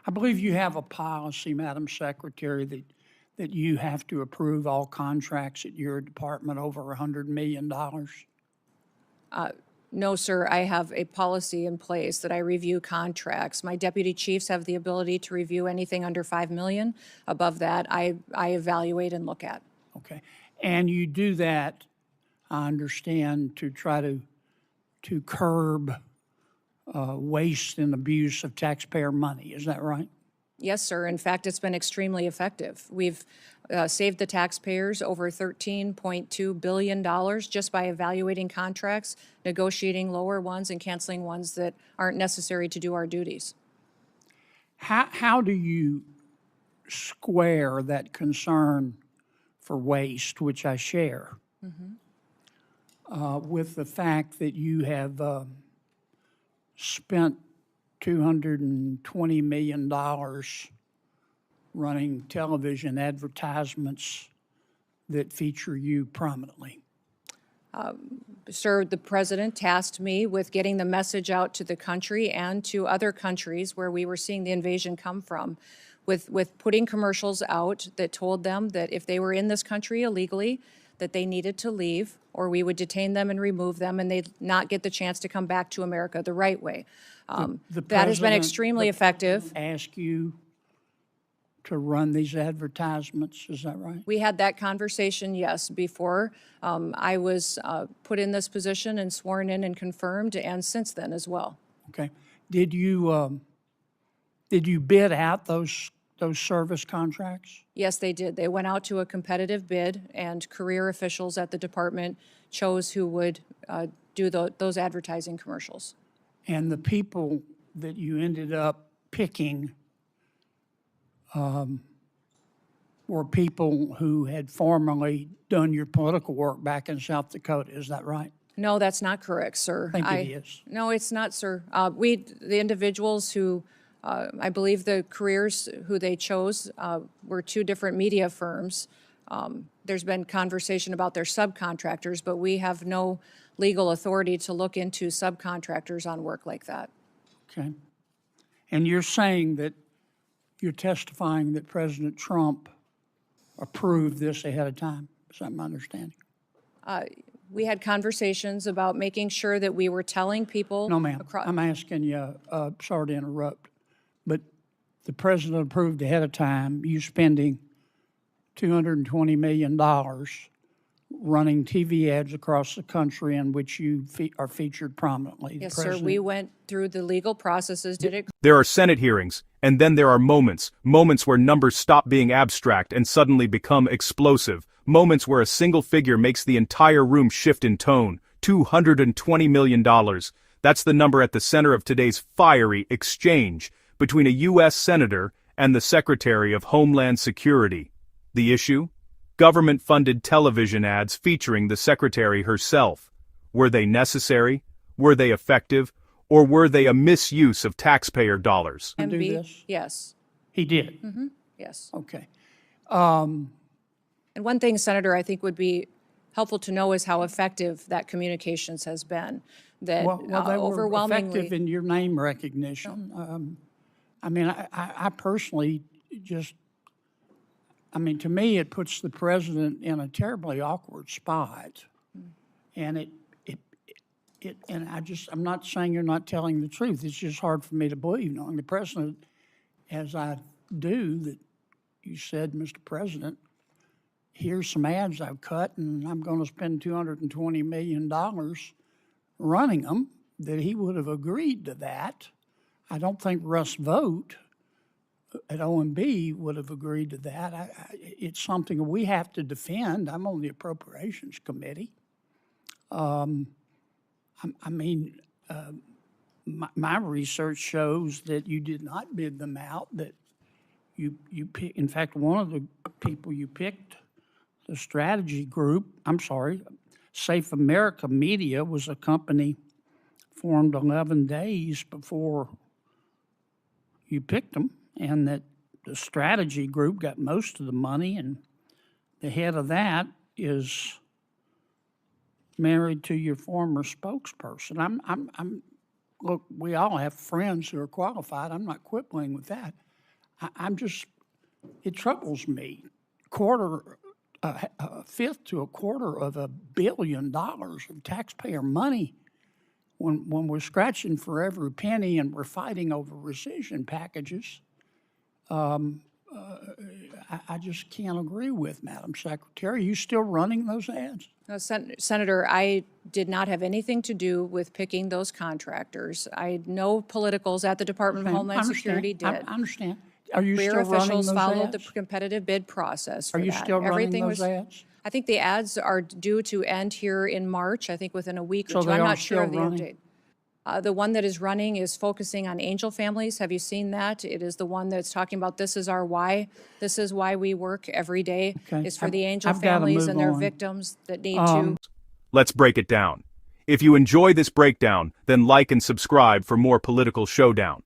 I believe you have a policy, Madam Secretary, that you have to approve all contracts at your department over $100 million. No, sir, I have a policy in place that I review contracts. My deputy chiefs have the ability to review anything under 5 million. Above that, I evaluate and look at. Okay. And you do that, I understand, to try to curb waste and abuse of taxpayer money. Is that right? Yes, sir. In fact, it's been extremely effective. We've saved the taxpayers over $13.2 billion just by evaluating contracts, negotiating lower ones, and canceling ones that aren't necessary to do our duties. How do you square that concern for waste, which I share, with the fact that you have spent $220 million running television advertisements that feature you prominently? Sir, the president tasked me with getting the message out to the country and to other countries where we were seeing the invasion come from, with putting commercials out that told them that if they were in this country illegally, that they needed to leave, or we would detain them and remove them, and they'd not get the chance to come back to America the right way. That has been extremely effective. Ask you to run these advertisements, is that right? We had that conversation, yes, before I was put in this position and sworn in and confirmed, and since then as well. Okay. Did you bid out those service contracts? Yes, they did. They went out to a competitive bid, and career officials at the department chose who would do those advertising commercials. And the people that you ended up picking were people who had formerly done your political work back in South Dakota, is that right? No, that's not correct, sir. I think it is. No, it's not, sir. The individuals who, I believe the careers who they chose were two different media firms. There's been conversation about their subcontractors, but we have no legal authority to look into subcontractors on work like that. Okay. And you're saying that you're testifying that President Trump approved this ahead of time? Is that my understanding? We had conversations about making sure that we were telling people. No, ma'am. I'm asking you, sorry to interrupt, but the president approved ahead of time you spending $220 million running TV ads across the country in which you are featured prominently. Yes, sir. We went through the legal processes, did it. There are Senate hearings, and then there are moments where numbers stop being abstract and suddenly become explosive, moments where a single figure makes the entire room shift in tone. $220 million. That's the number at the center of today's fiery exchange between a U.S. Senator and the Secretary of Homeland Security. The issue? Government-funded television ads featuring the Secretary herself. Were they necessary? Were they effective? Or were they a misuse of taxpayer dollars? Do this? Yes. He did? Yes. Okay. And one thing, Senator, I think would be helpful to know is how effective that communications has been. That Well, they were overwhelmingly effective in your name recognition. I mean, I personally just, I mean, to me, it puts the president in a terribly awkward spot. And and I'm not saying you're not telling the truth. It's just hard for me to believe, knowing the president, as I do, that you said, Mr. President, here's some ads I've cut, and I'm going to spend $220 million running them, that he would have agreed to that. I don't think Russ Vogt at OMB would have agreed to that. It's something we have to defend. I'm on the Appropriations Committee. My research shows that you did not bid them out, that you pick, in fact, one of the people you picked, the strategy group, Safe America Media was a company formed 11 days before you picked them, and that the strategy group got most of the money, and the head of that is married to your former spokesperson. Look, we all have friends who are qualified. I'm not quibbling with that. I'm just, it troubles me. A fifth to a quarter of $1 billion of taxpayer money when we're scratching for every penny and we're fighting over rescission packages. I just can't agree with Madam Secretary. Are you still running those ads? No, Senator, I did not have anything to do with picking those contractors. No politicals at the Department of Homeland Security did. I understand. Are you Career still running officials those followed ads? the competitive bid process for Are you that. still running Everything those was, ads? I think the ads are due to end here in March, I think within a week or So two. they I'm are not sure of still the running? update. The one that is running is focusing on angel families. Have you seen that? It is the one that's talking about this is our why. This is why we work every day. Okay. Is for the angel I've gotta families move and their on. victims that need to. Let's break it down. If you enjoy this breakdown, then like and subscribe for more political showdown.